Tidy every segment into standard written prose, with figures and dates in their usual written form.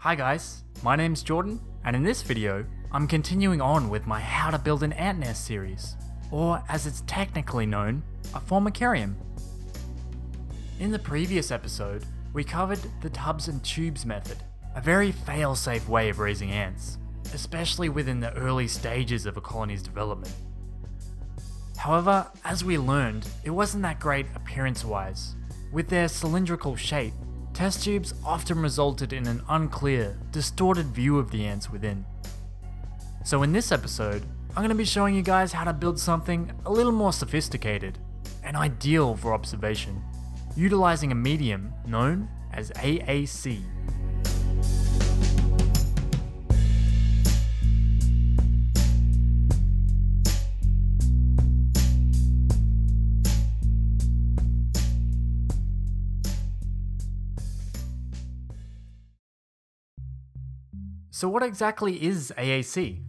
Hi guys, my name's Jordan, and in this video, I'm continuing on with my How to Build an Ant Nest series, or as it's technically known, a Formicarium. In the previous episode, we covered the tubs and tubes method, a very fail-safe way of raising ants, especially within the early stages of a colony's development. However, as we learned, it wasn't that great appearance-wise. With their cylindrical shape, test tubes often resulted in an unclear, distorted view of the ants within. So in this episode, I'm going to be showing you guys how to build something a little more sophisticated and ideal for observation, utilizing a medium known as AAC. So what exactly is AAC?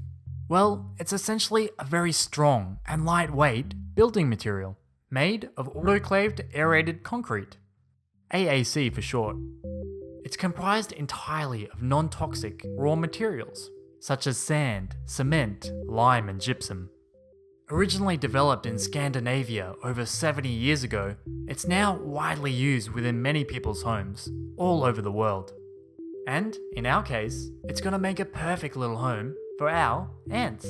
Well, it's essentially a very strong and lightweight building material made of Autoclaved Aerated Concrete, AAC for short. It's comprised entirely of non-toxic raw materials such as sand, cement, lime and gypsum. Originally developed in Scandinavia over 70 years ago, it's now widely used within many people's homes all over the world. And, in our case, it's going to make a perfect little home for our ants.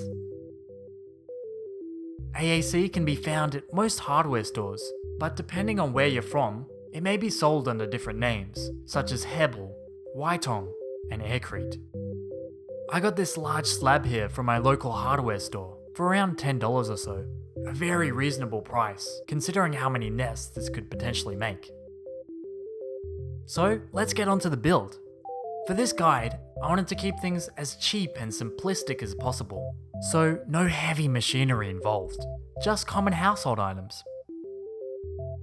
AAC can be found at most hardware stores, but depending on where you're from, it may be sold under different names, such as Hebel, Whitong, and Aircrete. I got this large slab here from my local hardware store for around $10 or so, a very reasonable price considering how many nests this could potentially make. So, let's get on to the build. For this guide, I wanted to keep things as cheap and simplistic as possible, so no heavy machinery involved, just common household items.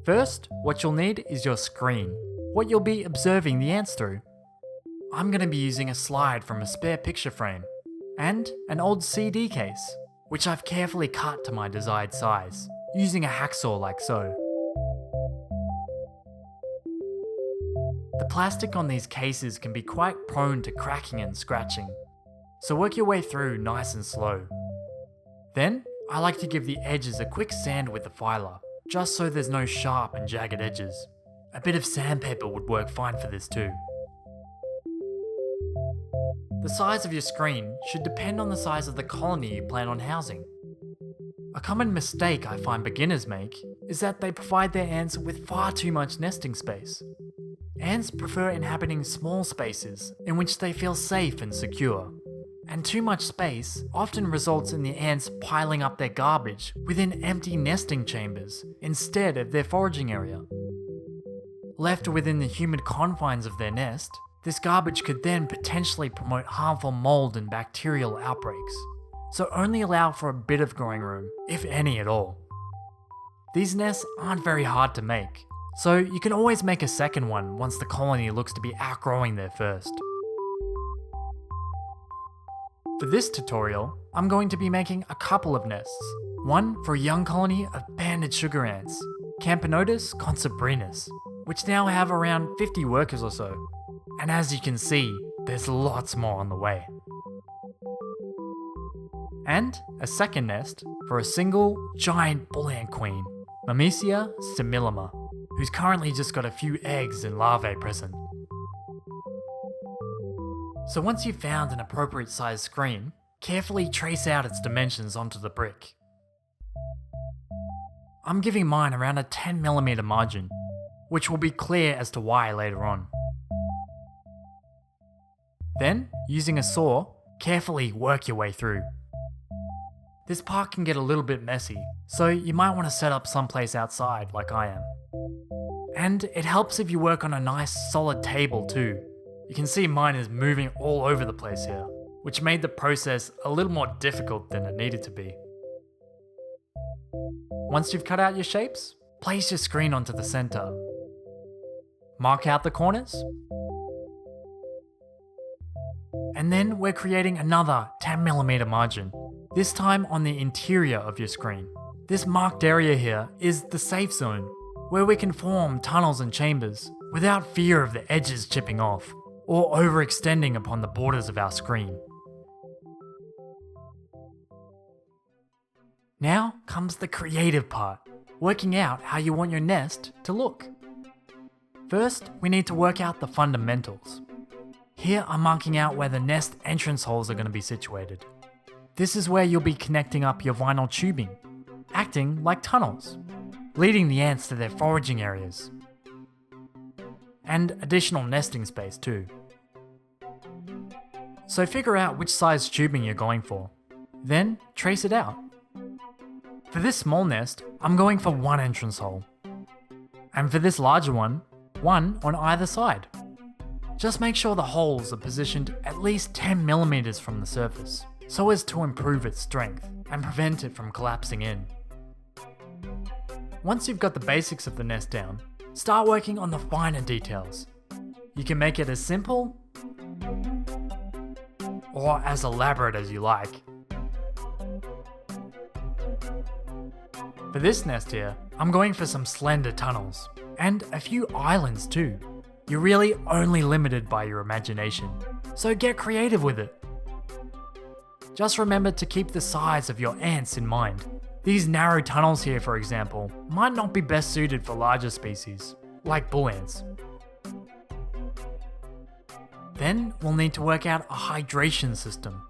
First, what you'll need is your screen, what you'll be observing the ants through. I'm going to be using a slide from a spare picture frame, and an old CD case, which I've carefully cut to my desired size, using a hacksaw like so. The plastic on these cases can be quite prone to cracking and scratching, so work your way through nice and slow. Then, I like to give the edges a quick sand with the filer, just so there's no sharp and jagged edges. A bit of sandpaper would work fine for this too. The size of your screen should depend on the size of the colony you plan on housing. A common mistake I find beginners make is that they provide their ants with far too much nesting space. Ants prefer inhabiting small spaces in which they feel safe and secure, and too much space often results in the ants piling up their garbage within empty nesting chambers instead of their foraging area. Left within the humid confines of their nest, this garbage could then potentially promote harmful mold and bacterial outbreaks, so only allow for a bit of growing room, if any at all. These nests aren't very hard to make, so you can always make a second one once the colony looks to be outgrowing their first. For this tutorial, I'm going to be making a couple of nests. One for a young colony of banded sugar ants, Camponotus consobrinus, which now have around 50 workers or so. And as you can see, there's lots more on the way. And a second nest for a single giant bull ant queen, Myrmecia simillima, who's currently just got a few eggs and larvae present. So once you've found an appropriate sized screen, carefully trace out its dimensions onto the brick. I'm giving mine around a 10mm margin, which will be clear as to why later on. Then, using a saw, carefully work your way through. This part can get a little bit messy, so you might want to set up someplace outside like I am. And it helps if you work on a nice solid table too. You can see mine is moving all over the place here, which made the process a little more difficult than it needed to be. Once you've cut out your shapes, place your screen onto the center. Mark out the corners. And then we're creating another 10mm margin, this time on the interior of your screen. This marked area here is the safe zone, where we can form tunnels and chambers without fear of the edges chipping off. or overextending upon the borders of our screen. Now comes the creative part, working out how you want your nest to look. First, we need to work out the fundamentals. Here I'm marking out where the nest entrance holes are going to be situated. This is where you'll be connecting up your vinyl tubing, acting like tunnels, leading the ants to their foraging areas, and additional nesting space too. So figure out which size tubing you're going for, then trace it out. For this small nest, I'm going for 1 entrance hole, and for this larger one, 1 on either side. Just make sure the holes are positioned at least 10mm from the surface, so as to improve its strength and prevent it from collapsing in. Once you've got the basics of the nest down, start working on the finer details. You can make it as simple or as elaborate as you like. For this nest here, I'm going for some slender tunnels, and a few islands too. You're really only limited by your imagination, so get creative with it. Just remember to keep the size of your ants in mind. These narrow tunnels here, for example, might not be best suited for larger species, like bull ants. Then we'll need to work out a hydration system.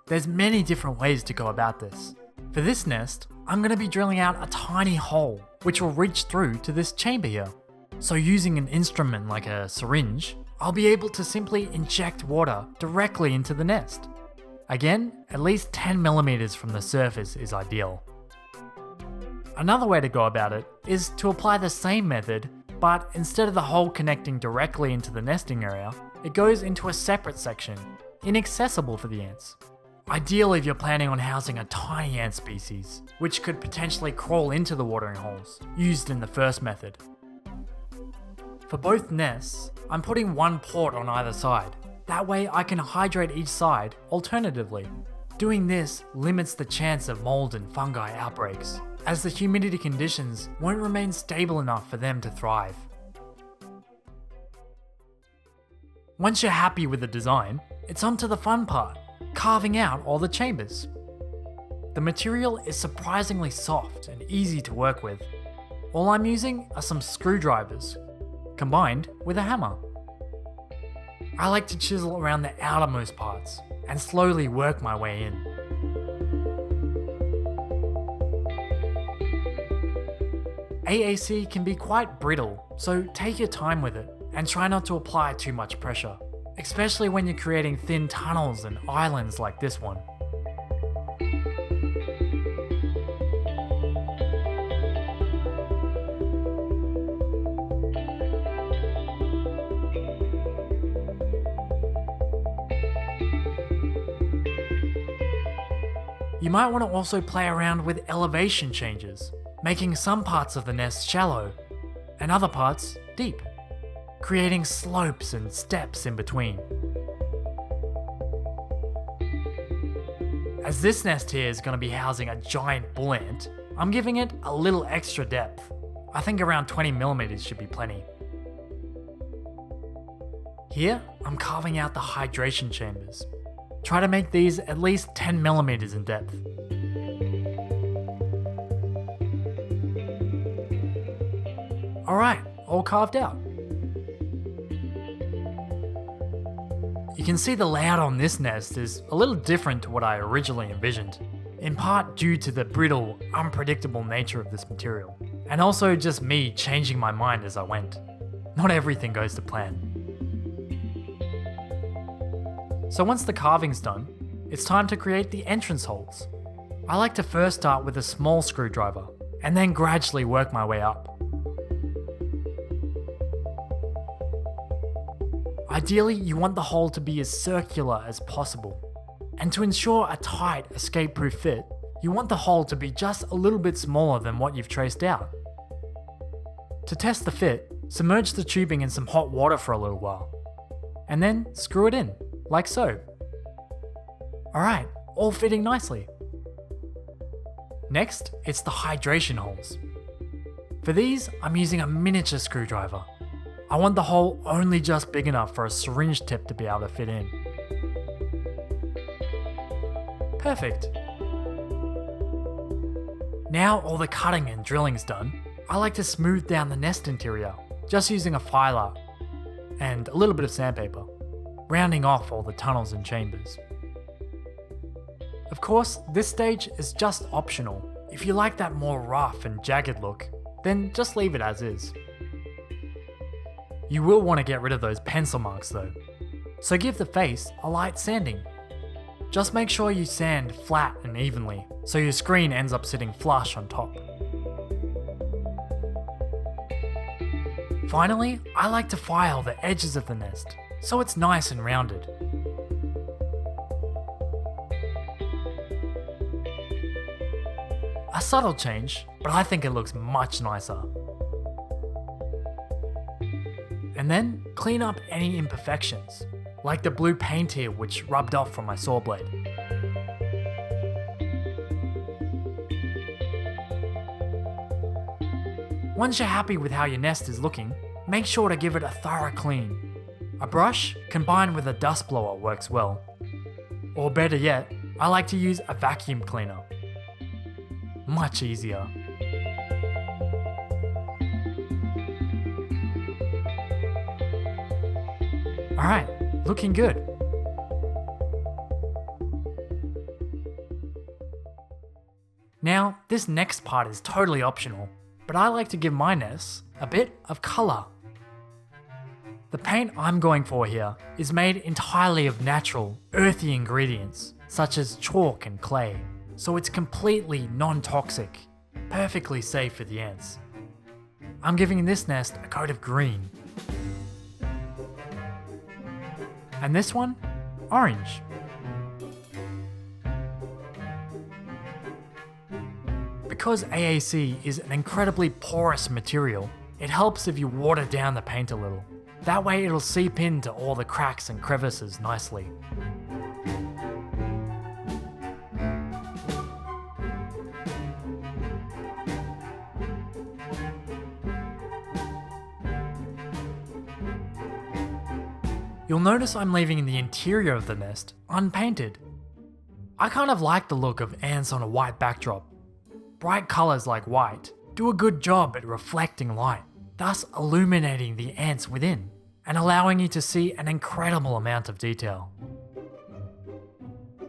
There's many different ways to go about this. For this nest, I'm going to be drilling out a tiny hole, which will reach through to this chamber here. So using an instrument like a syringe, I'll be able to simply inject water directly into the nest. Again, at least 10mm from the surface is ideal. Another way to go about it is to apply the same method, but instead of the hole connecting directly into the nesting area, it goes into a separate section, inaccessible for the ants. Ideal if you're planning on housing a tiny ant species, which could potentially crawl into the watering holes, used in the first method. For both nests, I'm putting 1 port on either side. That way I can hydrate each side alternatively. Doing this limits the chance of mold and fungi outbreaks, as the humidity conditions won't remain stable enough for them to thrive. Once you're happy with the design, it's on to the fun part, carving out all the chambers. The material is surprisingly soft and easy to work with. All I'm using are some screwdrivers, combined with a hammer. I like to chisel around the outermost parts and slowly work my way in. AAC can be quite brittle, so take your time with it and try not to apply too much pressure, especially when you're creating thin tunnels and islands like this one. You might want to also play around with elevation changes, making some parts of the nest shallow and other parts deep, creating slopes and steps in between. As this nest here is going to be housing a giant bull ant, I'm giving it a little extra depth. I think around 20mm should be plenty. Here, I'm carving out the hydration chambers. Try to make these at least 10mm in depth. Alright, all carved out. You can see the layout on this nest is a little different to what I originally envisioned, in part due to the brittle, unpredictable nature of this material, and also just me changing my mind as I went. Not everything goes to plan. So once the carving's done, it's time to create the entrance holes. I like to first start with a small screwdriver, and then gradually work my way up. Ideally, you want the hole to be as circular as possible, and to ensure a tight, escape-proof fit, you want the hole to be just a little bit smaller than what you've traced out. To test the fit, submerge the tubing in some hot water for a little while, and then screw it in, like so. Alright, all fitting nicely. Next, it's the hydration holes. For these, I'm using a miniature screwdriver. I want the hole only just big enough for a syringe tip to be able to fit in. Perfect. Now all the cutting and drilling's done, I like to smooth down the nest interior, just using a filer and a little bit of sandpaper, rounding off all the tunnels and chambers. Of course, this stage is just optional. If you like that more rough and jagged look, then just leave it as is. You will want to get rid of those pencil marks though, so give the face a light sanding. Just make sure you sand flat and evenly, so your screen ends up sitting flush on top. Finally, I like to file the edges of the nest, so it's nice and rounded. A subtle change, but I think it looks much nicer. And then clean up any imperfections, like the blue paint here which rubbed off from my saw blade. Once you're happy with how your nest is looking, make sure to give it a thorough clean. A brush combined with a dust blower works well. Or better yet, I like to use a vacuum cleaner. Much easier. Alright, looking good. Now, this next part is totally optional, but I like to give my nests a bit of colour. The paint I'm going for here is made entirely of natural, earthy ingredients, such as chalk and clay, so it's completely non-toxic, perfectly safe for the ants. I'm giving this nest a coat of green. And this one, orange. Because AAC is an incredibly porous material, it helps if you water down the paint a little. That way it'll seep into all the cracks and crevices nicely. You'll notice I'm leaving the interior of the nest unpainted. I kind of like the look of ants on a white backdrop. Bright colours like white do a good job at reflecting light, thus illuminating the ants within and allowing you to see an incredible amount of detail.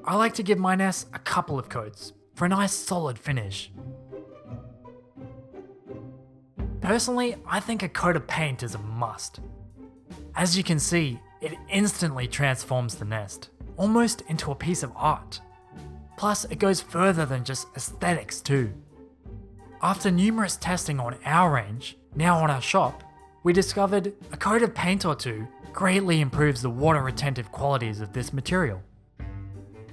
I like to give my nest a couple of coats for a nice solid finish. Personally, I think a coat of paint is a must. As you can see, it instantly transforms the nest, almost into a piece of art. Plus, it goes further than just aesthetics too. After numerous testing on our range, now on our shop, we discovered a coat of paint or two greatly improves the water retentive qualities of this material.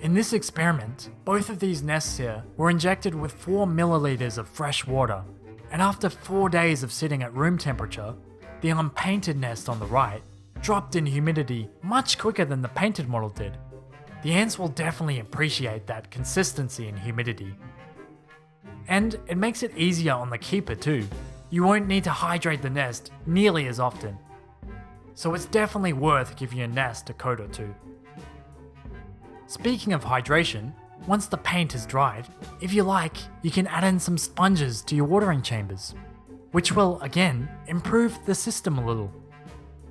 In this experiment, both of these nests here were injected with 4 milliliters of fresh water, and after 4 days of sitting at room temperature, the unpainted nest on the right dropped in humidity much quicker than the painted model did. The ants will definitely appreciate that consistency in humidity. And it makes it easier on the keeper too. You won't need to hydrate the nest nearly as often. So it's definitely worth giving your nest a coat or two. Speaking of hydration, once the paint is dried, if you like, you can add in some sponges to your watering chambers, which will, again, improve the system a little.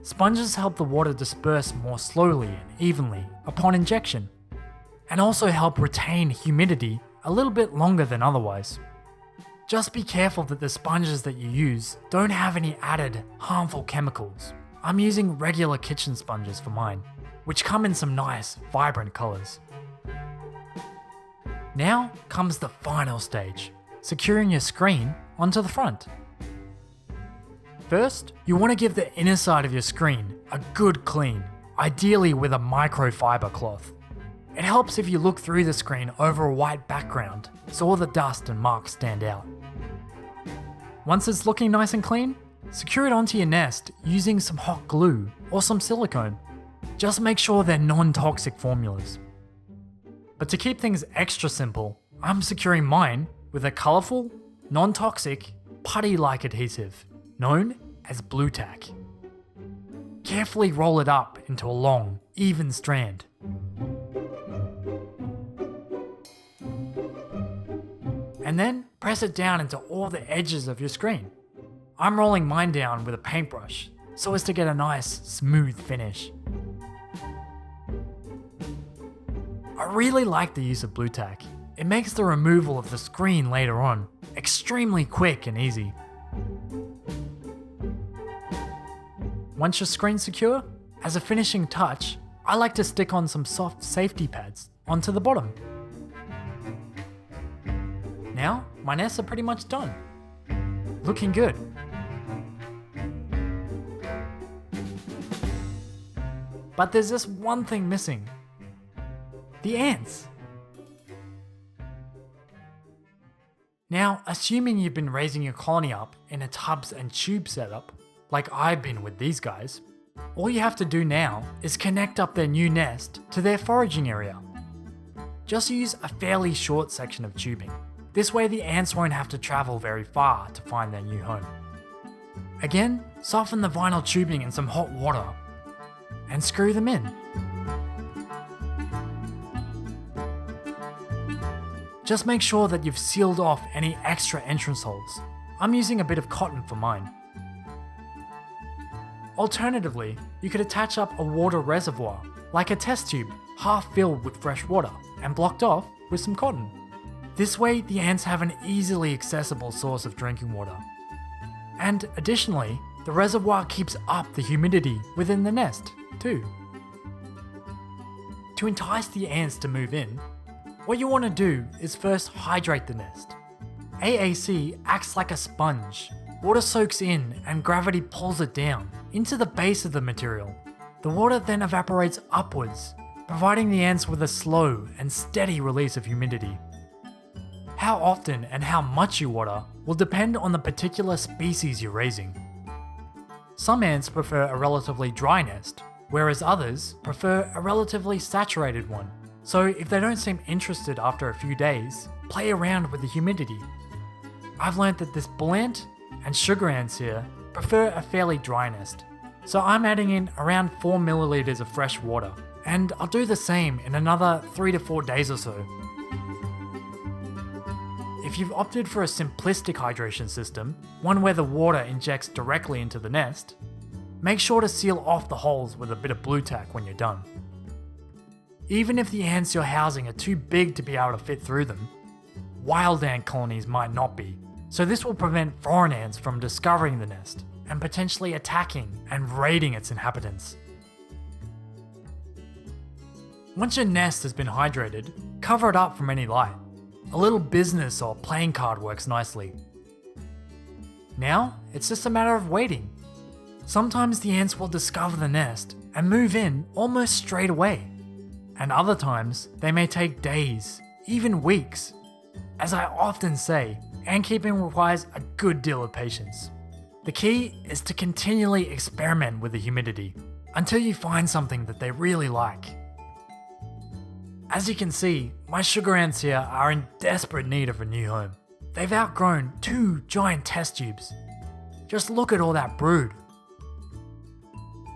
Sponges help the water disperse more slowly and evenly upon injection, and also help retain humidity a little bit longer than otherwise. Just be careful that the sponges that you use don't have any added harmful chemicals. I'm using regular kitchen sponges for mine, which come in some nice, vibrant colours. Now comes the final stage, securing your screen onto the front. First, you want to give the inner side of your screen a good clean, ideally with a microfiber cloth. It helps if you look through the screen over a white background, so all the dust and marks stand out. Once it's looking nice and clean, secure it onto your nest using some hot glue or some silicone. Just make sure they're non-toxic formulas. But to keep things extra simple, I'm securing mine with a colourful, non-toxic, putty-like adhesive, known as blue tack. carefully roll it up into a long, even strand. And then press it down into all the edges of your screen. I'm rolling mine down with a paintbrush so as to get a nice, smooth finish. I really like the use of blue tack. It makes the removal of the screen later on extremely quick and easy. Once your screen's secure, as a finishing touch, I like to stick on some soft safety pads onto the bottom. Now, my nests are pretty much done. Looking good. But there's just one thing missing. The ants. Now, assuming you've been raising your colony up in a tubs and tube setup, like I've been with these guys, all you have to do now is connect up their new nest to their foraging area. Just use a fairly short section of tubing. This way the ants won't have to travel very far to find their new home. Again, soften the vinyl tubing in some hot water and screw them in. Just make sure that you've sealed off any extra entrance holes. I'm using a bit of cotton for mine. Alternatively, you could attach up a water reservoir, like a test tube, half filled with fresh water and blocked off with some cotton. This way, the ants have an easily accessible source of drinking water. And additionally, the reservoir keeps up the humidity within the nest, too. To entice the ants to move in, what you want to do is first hydrate the nest. AAC acts like a sponge. Water soaks in and gravity pulls it down into the base of the material. The water then evaporates upwards, providing the ants with a slow and steady release of humidity. How often and how much you water will depend on the particular species you're raising. Some ants prefer a relatively dry nest, whereas others prefer a relatively saturated one. So if they don't seem interested after a few days, play around with the humidity. I've learned that this bull ant and sugar ants here prefer a fairly dry nest. So I'm adding in around 4 milliliters of fresh water, and I'll do the same in another 3 to 4 days or so. If you've opted for a simplistic hydration system, one where the water injects directly into the nest, make sure to seal off the holes with a bit of blue tack when you're done. Even if the ants you're housing are too big to be able to fit through them, wild ant colonies might not be, so this will prevent foreign ants from discovering the nest and potentially attacking and raiding its inhabitants. Once your nest has been hydrated, cover it up from any light. A little business or playing card works nicely. Now, it's just a matter of waiting. Sometimes the ants will discover the nest and move in almost straight away. And other times, they may take days, even weeks. As I often say, ant keeping requires a good deal of patience. The key is to continually experiment with the humidity until you find something that they really like. As you can see, my sugar ants here are in desperate need of a new home. They've outgrown 2 giant test tubes. Just look at all that brood.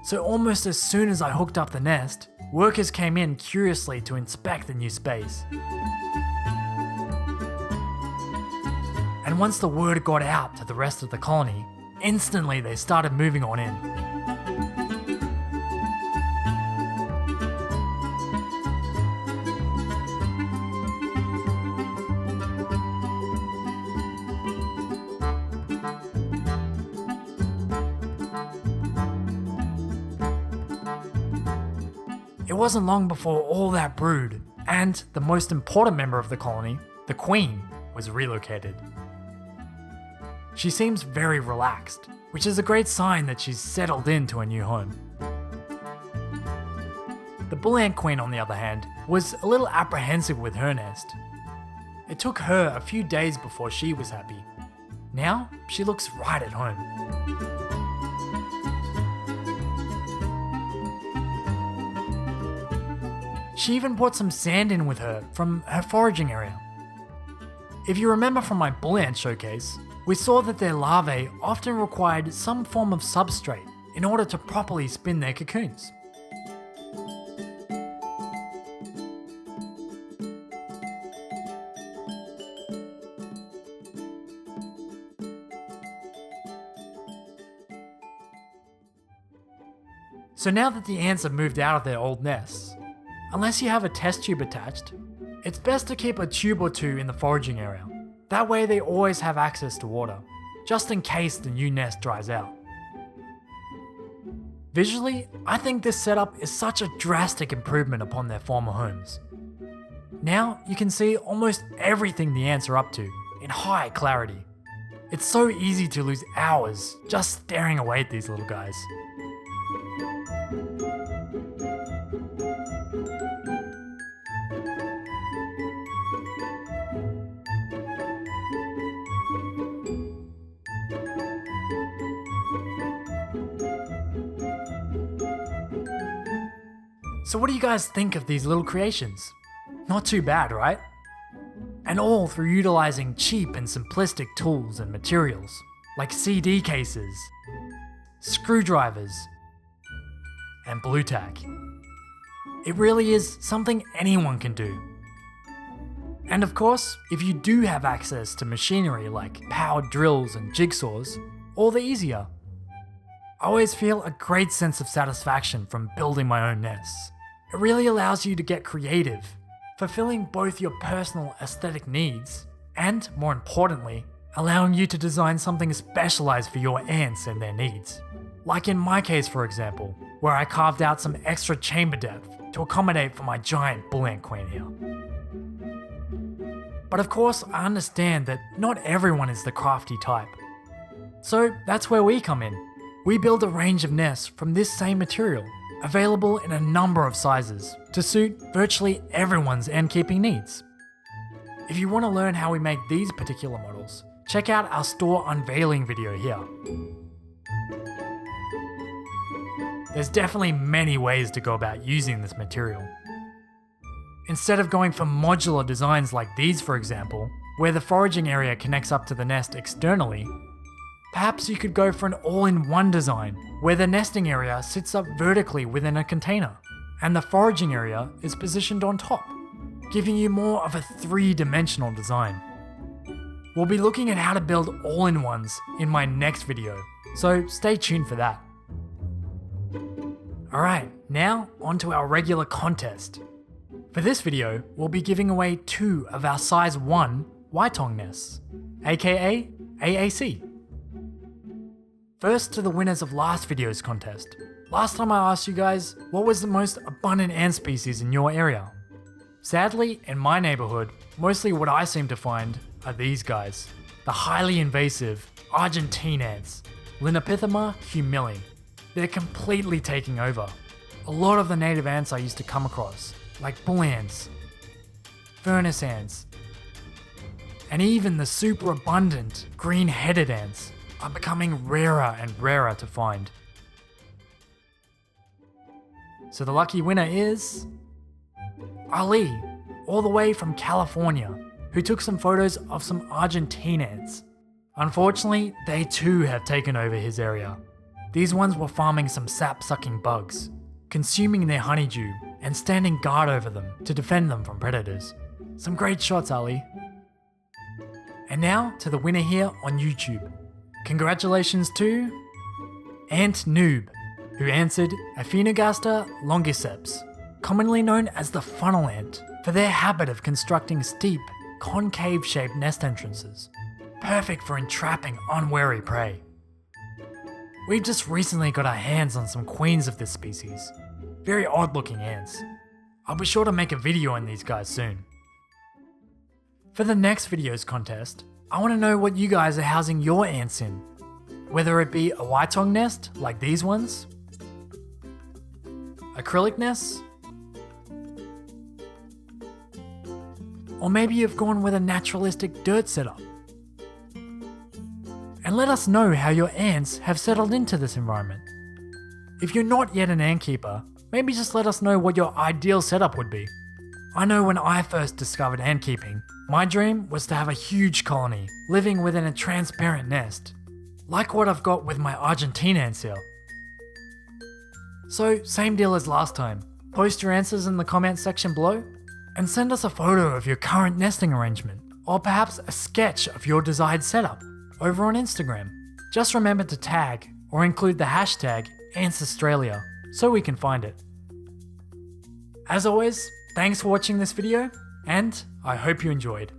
So almost as soon as I hooked up the nest, workers came in curiously to inspect the new space. And once the word got out to the rest of the colony, instantly they started moving on in. It wasn't long before all that brood, and the most important member of the colony, the queen, was relocated. She seems very relaxed, which is a great sign that she's settled into a new home. The bull ant queen, on the other hand, was a little apprehensive with her nest. It took her a few days before she was happy. Now, she looks right at home. She even brought some sand in with her from her foraging area. If you remember from my bull ant showcase, we saw that their larvae often required some form of substrate in order to properly spin their cocoons. So now that the ants have moved out of their old nests, unless you have a test tube attached, it's best to keep a tube or two in the foraging area. That way they always have access to water, just in case the new nest dries out. Visually, I think this setup is such a drastic improvement upon their former homes. Now you can see almost everything the ants are up to in high clarity. It's so easy to lose hours just staring away at these little guys. So what do you guys think of these little creations? Not too bad, right? And all through utilizing cheap and simplistic tools and materials, like CD cases, screwdrivers, and blue tack. It really is something anyone can do. And of course, if you do have access to machinery like powered drills and jigsaws, all the easier. I always feel a great sense of satisfaction from building my own nests. It really allows you to get creative, fulfilling both your personal aesthetic needs and, more importantly, allowing you to design something specialized for your ants and their needs. Like in my case, for example, where I carved out some extra chamber depth to accommodate for my giant bull ant queen here. But of course, I understand that not everyone is the crafty type. So that's where we come in. We build a range of nests from this same material, available in a number of sizes to suit virtually everyone's ant keeping needs. If you want to learn how we make these particular models, check out our store unveiling video here. There's definitely many ways to go about using this material. Instead of going for modular designs like these, for example, where the foraging area connects up to the nest externally, perhaps you could go for an all-in-one design where the nesting area sits up vertically within a container and the foraging area is positioned on top, giving you more of a three-dimensional design. We'll be looking at how to build all-in-ones in my next video, so stay tuned for that. Alright, now onto our regular contest. For this video, we'll be giving away 2 of our size 1 Waitong nests, aka AAC. First to the winners of last video's contest. Last time I asked you guys, what was the most abundant ant species in your area? Sadly, in my neighborhood, mostly what I seem to find are these guys. The highly invasive Argentine ants, Linapithema humili. They're completely taking over. A lot of the native ants I used to come across, like bull ants, furnace ants, and even the super abundant green-headed ants are becoming rarer and rarer to find. So the lucky winner is Ali, all the way from California, who took some photos of some Argentine ants. Unfortunately, they too have taken over his area. These ones were farming some sap-sucking bugs, consuming their honeydew and standing guard over them to defend them from predators. Some great shots, Ali. And now to the winner here on YouTube. Congratulations to Ant Noob, who answered Aphenogaster longiceps, commonly known as the funnel ant, for their habit of constructing steep, concave-shaped nest entrances, perfect for entrapping unwary prey. We've just recently got our hands on some queens of this species, very odd-looking ants. I'll be sure to make a video on these guys soon. For the next video's contest, I want to know what you guys are housing your ants in. Whether it be a Waitong nest, like these ones, acrylic nests, or maybe you've gone with a naturalistic dirt setup. And let us know how your ants have settled into this environment. If you're not yet an ant keeper, maybe just let us know what your ideal setup would be. I know when I first discovered ant keeping, my dream was to have a huge colony living within a transparent nest, like what I've got with my Argentine ants here. So same deal as last time. Post your answers in the comments section below and send us a photo of your current nesting arrangement, or perhaps a sketch of your desired setup over on Instagram. Just remember to tag or include the hashtag antsaustralia so we can find it. As always, thanks for watching this video, and I hope you enjoyed.